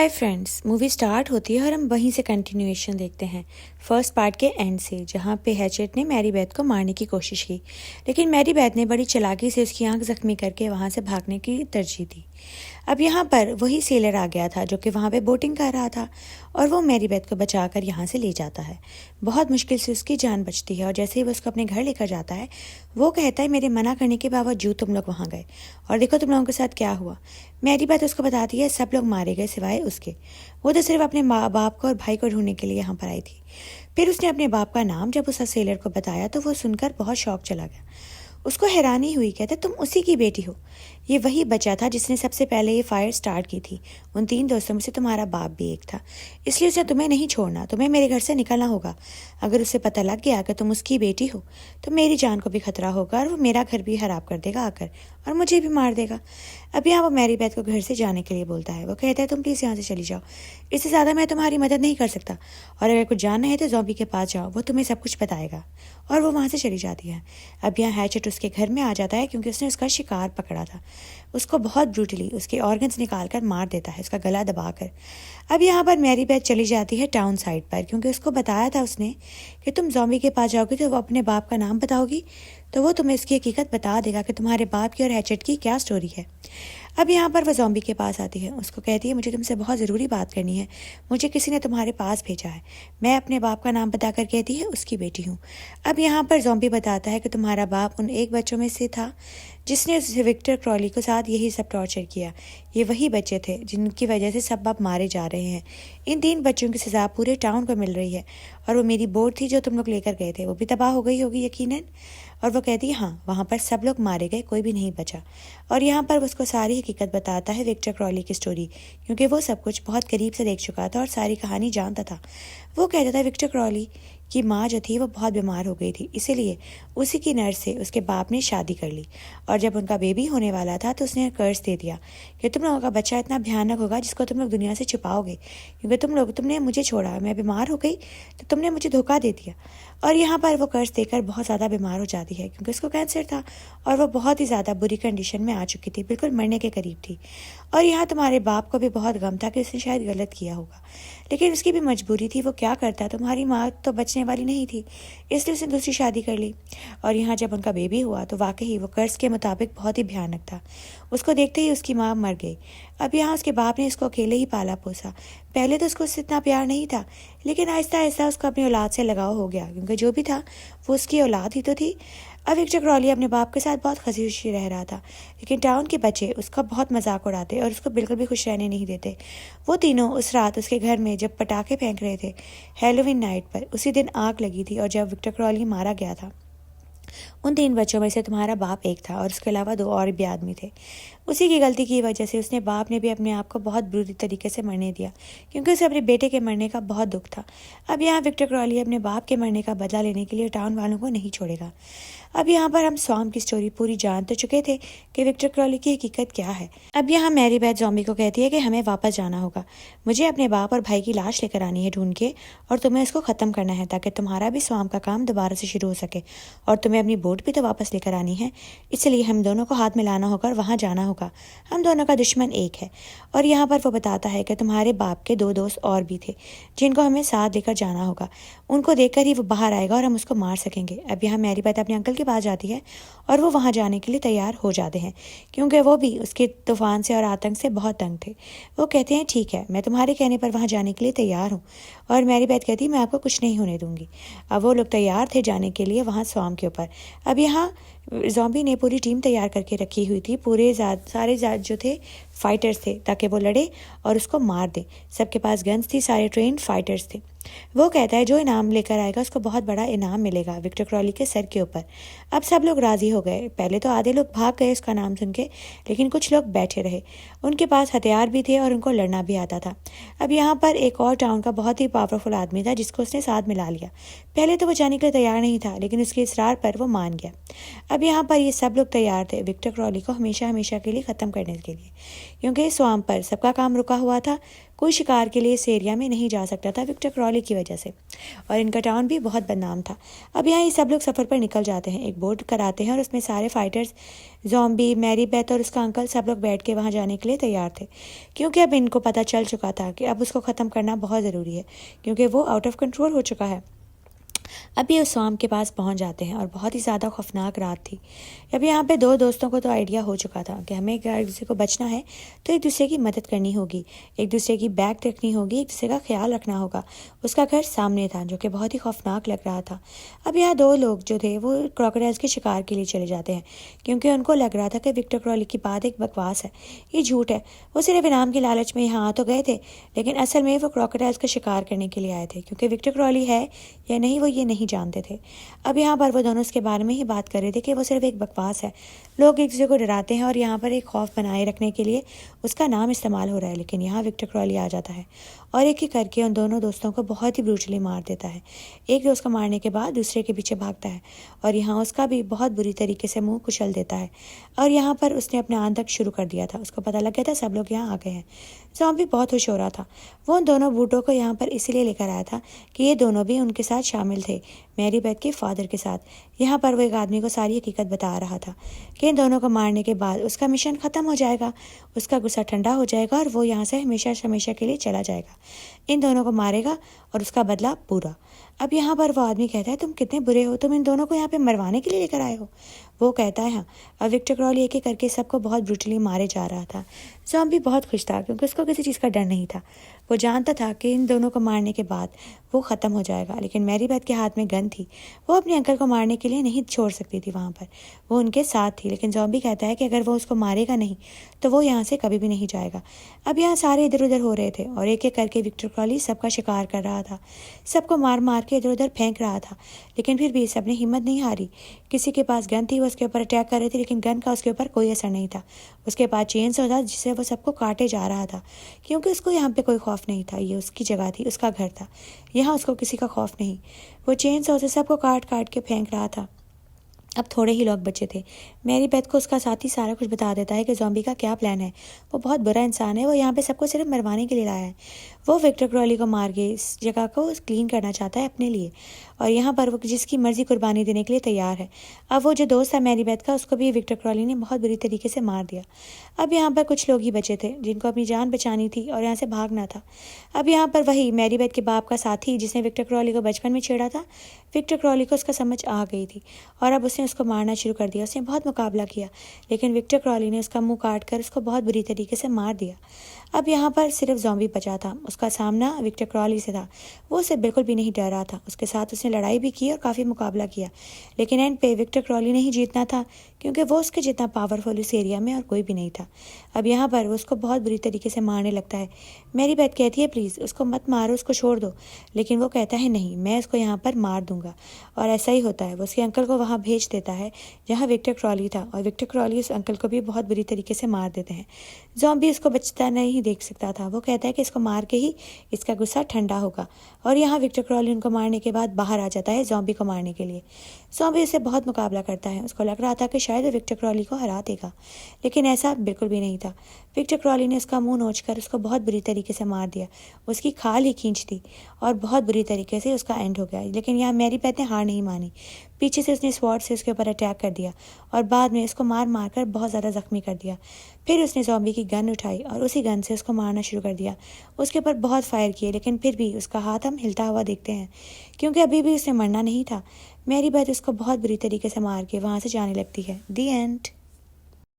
Hi friends, movie start होती है और हम वहीं से कंटिन्यूएशन देखते हैं फर्स्ट पार्ट के एंड से, जहां पे हैचेट ने मैरी बेथ को मारने की कोशिश की, लेकिन मैरी बेथ ने बड़ी चालाकी से उसकी आंख जख्मी करके वहां से भागने की तरजीह दी। अब यहाँ पर वही सेलर आ गया था जो कि वहाँ पे बोटिंग कर रहा था और वो मैरी बेथ को बचाकर यहाँ से ले जाता है। बहुत मुश्किल से उसकी जान बचती है और जैसे ही वो उसको अपने घर लेकर जाता है वो कहता है मेरे मना करने के बावजूद तुम लोग वहाँ गए और देखो तुम लोगों के साथ क्या हुआ। मैरी बेथ उसको बताती है सब लोग मारे गए सिवाय उसके, वो तो सिर्फ अपने माँ बाप को और भाई को ढूंढने के लिए यहाँ पर आई थी। फिर उसने अपने बाप का नाम जब उस सेलर को बताया तो वो सुनकर बहुत शौक चला गया। उसको हैरानी हुई, कहते तुम उसी की बेटी हो, ये वही बच्चा था जिसने सबसे पहले ये फायर स्टार्ट की थी। उन 3 दोस्तों में से तुम्हारा बाप भी एक था, इसलिए उसे तुम्हें नहीं छोड़ना, तुम्हें मेरे घर से निकलना होगा। अगर उसे पता लग गया कि तुम उसकी बेटी हो तो मेरी जान को भी खतरा होगा और वो मेरा घर भी खराब कर देगा आकर और मुझे भी मार देगा। अब यहाँ वो मैरी बेथ को घर से जाने के लिए बोलता है। वो कहता है तुम प्लीज़ यहाँ से चली जाओ, इससे ज़्यादा मैं तुम्हारी मदद नहीं कर सकता और अगर कुछ जानना है तो ज़ॉम्बी के पास जाओ, वो तुम्हें सब कुछ बताएगा। और वो वहाँ से चली जाती है। अब यहाँ हैचेट उसके घर में आ जाता है क्योंकि उसने उसका शिकार पकड़ा था। उसको बहुत ब्रूटली उसके ऑर्गन्स निकाल कर मार देता है, उसका गला दबाकर। अब यहाँ पर मैरी बेथ चली जाती है टाउन साइड पर क्योंकि उसको बताया था उसने कि तुम ज़ॉम्बी के पास जाओगी तो वो अपने बाप का नाम बताओगी तो वो तुम्हें इसकी हकीकत बता देगा कि तुम्हारे बाप की और हैचेट की क्या स्टोरी है। अब यहाँ पर वह ज़ॉम्बी के पास आती है, उसको कहती है मुझे तुमसे बहुत ज़रूरी बात करनी है, मुझे किसी ने तुम्हारे पास भेजा है। मैं अपने बाप का नाम बताकर कहती है उसकी बेटी हूँ। अब यहाँ पर ज़ॉम्बी बताता है कि तुम्हारा बाप उन एक बच्चों में से था जिसने उस विक्टर क्रॉली के साथ यही सब टॉर्चर किया। ये वही बच्चे थे जिनकी वजह से सब अब मारे जा रहे हैं। इन 3 बच्चों की सज़ा पूरे टाउन को मिल रही है और वो मेरी बोट थी जो तुम लोग लेकर गए थे वो भी तबाह हो गई होगी यकीनन। और वो कहती है हाँ, वहाँ पर सब लोग मारे गए, कोई भी नहीं बचा। और यहाँ पर उसको सारी हकीकत बताता है विक्टर क्रॉली की स्टोरी, क्योंकि वो सब कुछ बहुत करीब से देख चुका था और सारी कहानी जानता था। वो कहता था विक्टर क्रॉली की माँ जो थी वो बहुत बीमार हो गई थी, इसीलिए उसी की नर्स से उसके बाप ने शादी कर ली और जब उनका बेबी होने वाला था तो उसने कर्ज दे दिया कि तुम लोगों का बच्चा इतना भयानक होगा जिसको तुम लोग दुनिया से छुपाओगे, क्योंकि तुमने मुझे छोड़ा, मैं बीमार हो गई तो तुमने मुझे धोखा दे दिया। और यहाँ पर वो कर्ज देकर बहुत ज़्यादा बीमार हो जाती है क्योंकि उसको कैंसर था और वो बहुत ही ज़्यादा बुरी कंडीशन में आ चुकी थी, बिल्कुल मरने के करीब थी। और यहाँ तुम्हारे बाप को भी बहुत गम था कि उसने शायद गलत किया होगा, लेकिन उसकी भी मजबूरी थी, वो क्या करता, तुम्हारी माँ तो बचने वाली नहीं थी, इसलिए उसने दूसरी शादी कर ली। और यहाँ जब उनका बेबी हुआ तो वाकई वो कर्ज के मुताबिक बहुत ही भयानक था, उसको देखते ही उसकी माँ मर गई। अब यहाँ उसके बाप ने इसको अकेले ही पाला पोसा। पहले तो उसको उससे इतना प्यार नहीं था, लेकिन आहिस्ता आहिस्ता उसको अपनी औलाद से लगाव हो गया क्योंकि जो भी था वो उसकी औलाद ही तो थी। अब विक्टर क्रॉली अपने बाप के साथ बहुत हंसी खुशी रह रहा था, लेकिन टाउन के बच्चे उसका बहुत मजाक उड़ाते और उसको बिल्कुल भी खुश रहने नहीं देते। वो तीनों उस रात उसके घर में जब पटाखे फेंक रहे थे हैलोवीन नाइट पर, उसी दिन आग लगी थी और जब विक्टर क्रॉली मारा गया था उन 3 बच्चों में से तुम्हारा बाप एक था और उसके अलावा 2 और भी आदमी थे। उसी की गलती की वजह से उसने बाप ने भी अपने आप को बहुत बुरी तरीके से मरने दिया क्योंकि उसे अपने बेटे के मरने का बहुत दुख था। अब यहाँ विक्टर क्रॉली अपने बाप के मरने का बदला लेने के लिए टाउन वालों को नहीं छोड़ेगा। अब यहाँ पर हम स्वाम की स्टोरी पूरी जान तो चुके थे कि विक्टर क्रॉली की हकीकत क्या है। अब यहाँ मैरी बेथ ज़ॉम्बी को कहती है कि हमें वापस जाना होगा, मुझे अपने बाप और भाई की लाश लेकर आनी है ढूंढ के और तुम्हें इसको ख़त्म करना है ताकि तुम्हारा भी स्वाम का काम दोबारा से शुरू हो सके और तुम्हें अपनी बोट भी तो वापस लेकर आनी है, इसलिए हम दोनों को हाथ मिलाना होगा और वहाँ जाना होगा। हम दोनों का दुश्मन एक है। और यहाँ पर वो बताता है कि तुम्हारे बाप के 2 दोस्त और भी थे जिनको हमें साथ लेकर जाना होगा, उनको देखकर ही वो बाहर आएगा और हम उसको मार सकेंगे। अब यहाँ मैरी बेथ अपने अंकल के पास जाती है और वो वहाँ जाने के लिए तैयार हो जाते हैं क्योंकि वो भी उसके तूफान से और आतंक से बहुत तंग थे। वो कहते हैं ठीक है, मैं तुम्हारे कहने पर वहाँ जाने के लिए तैयार हूँ। और मैरी बेथ कहती है मैं आपको कुछ नहीं होने दूंगी। अब वो लोग तैयार थे जाने के लिए वहाँ स्वाम के ऊपर। अब यहाँ ज़ॉम्बी ने पूरी टीम तैयार करके रखी हुई थी, पूरे सारे जो थे फाइटर्स थे ताकि वो लड़े और उसको मार दे। सबके पास गन्स थी, सारे ट्रेंड फाइटर्स थे। वो कहता है जो इनाम लेकर आएगा उसको बहुत बड़ा इनाम मिलेगा विक्टर क्रॉली के सर के ऊपर। अब सब लोग राजी हो गए। पहले तो आधे लोग भाग गए उसका नाम सुन के, लेकिन कुछ लोग बैठे रहे। उनके पास हथियार भी थे और उनको लड़ना भी आता था। अब यहाँ पर एक और टाउन का बहुत ही पावरफुल आदमी था जिसको उसने साथ मिला लिया। पहले तो वो जाने के लिए तैयार नहीं था, लेकिन उसके इसरार पर वो मान गया। अब यहाँ पर ये सब लोग तैयार थे विक्टर क्रॉली को हमेशा हमेशा के लिए ख़त्म करने के लिए, क्योंकि स्वाम पर सबका काम रुका हुआ था, कोई शिकार के लिए इस एरिया में नहीं जा सकता था विक्टर क्रॉली की वजह से, और इनका टाउन भी बहुत बदनाम था। अब यहाँ ये सब लोग सफ़र पर निकल जाते हैं, एक बोट कराते हैं और उसमें सारे फाइटर्स, ज़ॉम्बी, मैरी बेथ और उसका अंकल सब लोग बैठ के वहाँ जाने के लिए तैयार थे, क्योंकि अब इनको पता चल चुका था कि अब उसको ख़त्म करना बहुत ज़रूरी है, क्योंकि वो आउट ऑफ कंट्रोल हो चुका है। अब ये उस स्वाम के पास पहुंच जाते हैं और बहुत ही ज़्यादा खौफनाक रात थी। अब यहाँ पे दो दोस्तों को तो आइडिया हो चुका था कि हमें एक दूसरे को बचना है तो एक दूसरे की मदद करनी होगी, एक दूसरे की बैग रखनी होगी, एक दूसरे का ख्याल रखना होगा। उसका घर सामने था जो कि बहुत ही खौफनाक लग रहा था। अब यहाँ दो लोग जो थे वो क्रोकोडाइल्स के शिकार के लिए चले जाते हैं, क्योंकि उनको लग रहा था कि विक्टर क्रॉली की बात एक बकवास है, ये झूठ है। वो सिर्फ इनाम के लालच में यहाँ आ तो गए थे, लेकिन असल में वो क्रोकोडाइल्स का शिकार करने के लिए आए थे, क्योंकि विक्टर क्रॉली है या नहीं वो ये नहीं जानते थे। अब यहाँ पर वो दोनों उसके बारे में ही बात कर रहे थे कि वो सिर्फ एक बकवास है, लोग एक दूसरे को डराते हैं और यहाँ पर एक खौफ बनाए रखने के लिए उसका नाम इस्तेमाल हो रहा है। लेकिन यहाँ विक्टर क्रॉली आ जाता है और एक एक करके उन दोनों दोस्तों को बहुत ही ब्रूटली मार देता है। एक दोस्त को मारने के बाद दूसरे के पीछे भागता है और यहाँ उसका भी बहुत बुरी तरीके से मुंह कुचल देता है। और यहाँ पर उसने अपना आंतक शुरू कर दिया था, उसको पता लग गया था सब लोग यहाँ आ गए हैं। ज़ॉम्बी बहुत खुश हो रहा था, वो उन दोनों बूटों को यहाँ पर इसीलिए लेकर आया था कि ये दोनों भी उनके साथ शामिल थे, मैरी बेथ के फादर के साथ। यहाँ पर वो एक आदमी को सारी हकीकत बता रहा था कि इन दोनों को मारने के बाद उसका मिशन ख़त्म हो जाएगा, उसका गुस्सा ठंडा हो जाएगा और वो यहाँ से हमेशा हमेशा के लिए चला जाएगा। इन दोनों को मारेगा और उसका बदला पूरा। अब यहाँ पर वो आदमी कहता है तुम कितने बुरे हो, तुम इन दोनों को यहाँ पे मरवाने के लिए लेकर आए हो। वो कहता है हाँ। अब विक्टर क्रॉली एक एक करके सबको बहुत ब्रूटली मारे जा रहा था। ज़ॉम्बी बहुत खुश था क्योंकि उसको किसी चीज़ का डर नहीं था। वो जानता था कि इन दोनों को मारने के बाद वो ख़त्म हो जाएगा, लेकिन मैरी बेथ के हाथ में गन थी, वो अपने अंकल को मारने के लिए नहीं छोड़ सकती थी। वहाँ पर वो उनके साथ थी, लेकिन ज़ॉम्बी कहता है कि अगर वो उसको मारेगा नहीं तो वो यहाँ से कभी भी नहीं जाएगा। अब यहाँ सारे इधर उधर हो रहे थे और एक एक करके विक्टर क्रॉली सबका शिकार कर रहा था, सबको मार मार के इधर उधर फेंक रहा था, लेकिन फिर भी सबने हिम्मत नहीं हारी। किसी के पास गन थी, वो उसके ऊपर अटैक कर रही थी, लेकिन गन का उसके ऊपर कोई असर नहीं था। उसके पास चेन सॉ था जिससे वो सबको काटे जा रहा था, क्योंकि उसको यहाँ पे कोई खौफ नहीं था, ये उसकी जगह थी, उसका घर था, यहाँ उसको किसी का खौफ नहीं। वो चेन सॉ से सबको काट काट के फेंक रहा था। अब थोड़े ही लोग बचे थे। मैरी बेथ को उसका साथी सारा कुछ बता देता है कि ज़ॉम्बी का क्या प्लान है। वो बहुत बुरा इंसान है, वो यहाँ पे सबको सिर्फ मरवाने के लिए लाया है। वो विक्टर क्रॉली को मार के इस जगह को क्लीन करना चाहता है अपने लिए, और यहाँ पर वो जिसकी मर्जी कुर्बानी देने के लिए तैयार है। अब वो जो दोस्त था मैरी बेथ का, उसको भी विक्टर क्रॉली ने बहुत बुरी तरीके से मार दिया। अब यहाँ पर कुछ लोग ही बचे थे जिनको अपनी जान बचानी थी और यहाँ से भागना था। अब यहाँ पर वही मैरी बेथ के बाप का साथी जिसने विक्टर क्रॉली को बचपन में छेड़ा था, विक्टर क्रॉली को उसका समझ आ गई थी और अब उसने उसको मारना शुरू कर दिया। उसने बहुत मुकाबला किया, लेकिन विक्टर क्रॉली ने उसका मुंह काट कर उसको बहुत बुरी तरीके से मार दिया। अब यहाँ पर सिर्फ ज़ॉम्बी बचा था, उसका सामना विक्टर क्रॉली से था। वो उससे बिल्कुल भी नहीं डर रहा था, उसके साथ उसने लड़ाई भी की और काफ़ी मुकाबला किया, लेकिन एंड पे विक्टर क्रॉली ने ही जीतना था, क्योंकि वो उसके जितना पावरफुल इस एरिया में और कोई भी नहीं था। अब यहाँ पर वो उसको बहुत बुरी तरीके से मारने लगता है। मेरी बात कहती है प्लीज़ उसको मत मारो, उसको छोड़ दो, लेकिन वो कहता है नहीं, मैं उसको यहाँ पर मार दूंगा। और ऐसा ही होता है, वो उसके अंकल को वहाँ भेज देता है जहाँ विक्टर क्रॉली था, और विक्टर क्रॉली उस अंकल को भी बहुत बुरी तरीके से मार देते हैं। ज़ॉम्बी उसको बचता नहीं देख सकता था, वो कहता है कि इसको मार के ही इसका गुस्सा ठंडा होगा। और यहाँ विक्टर क्रॉली उनको मारने के बाद बाहर आ जाता है ज़ॉम्बी को मारने के लिए। ज़ॉम्बी उससे बहुत मुकाबला करता है, उसको लग रहा था कि शायद वो विक्टर क्रॉली को हरा देगा, लेकिन ऐसा बिल्कुल भी नहीं था। विक्टर क्रॉली ने उसका मुंह नोचकर उसको बहुत बुरी तरीके से मार दिया, उसकी खाल ही खींच दी और बहुत बुरी तरीके से उसका एंड हो गया। लेकिन यहाँ मैरी बेथ ने हार नहीं मानी, पीछे से उसने स्वॉर्ड से उसके ऊपर अटैक कर दिया और बाद में उसको मार मार कर बहुत ज़्यादा ज़ख्मी कर दिया। फिर उसने ज़ॉम्बी की गन उठाई और उसी गन से उसको मारना शुरू कर दिया। उसके ऊपर बहुत फायर किए, लेकिन फिर भी उसका हाथ हम हिलता हुआ देखते हैं, क्योंकि अभी भी उसने मरना नहीं था। मैरी बेथ उसको बहुत बुरी तरीके से मार के वहाँ से जाने लगती है। दी एंड।